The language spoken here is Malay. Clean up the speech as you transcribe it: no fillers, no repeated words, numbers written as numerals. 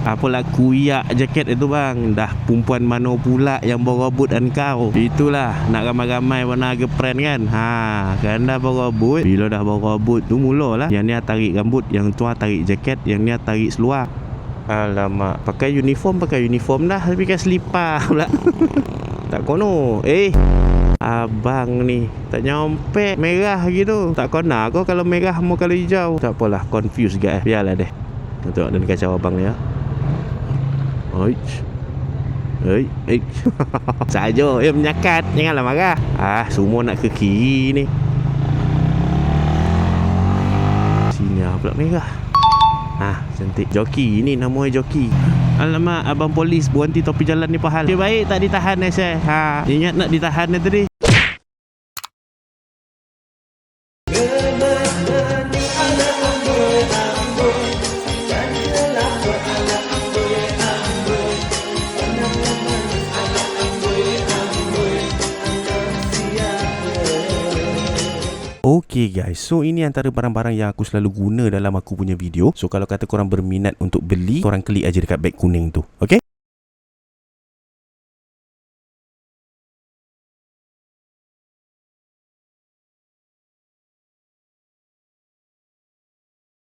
Apalah kuyak jaket itu bang. Dah perempuan mana pula yang berobot dan kau. Itulah nak ramai-ramai warna girlfriend kan. Kan dah berobot. Bila dah berobot tu mulalah yang ni tarik rambut, yang tu tarik jaket, yang ni tarik seluar. Alamak, pakai uniform dah, tapi kan selipar pula. Tak kono. Abang ni tak nyampe merah gitu. Tak kena kau kalau merah mau kalau hijau. Tak apalah, confuse gak. Biarlah deh. Tengok dan kacau abang ni ya. Saja menyakat, janganlah marah. Semua nak ke kiri ni. Sini pula merah. Cantik. Joki ni namanya joki. Alamak, abang polis berhenti topi jalan ni pahal. Okay, baik tak ditahan saya. Ingat nak ditahan ni tadi. Okay guys, so ini antara barang-barang yang aku selalu guna dalam aku punya video. So kalau kata korang berminat untuk beli, korang klik aja dekat beg kuning tu. Okay?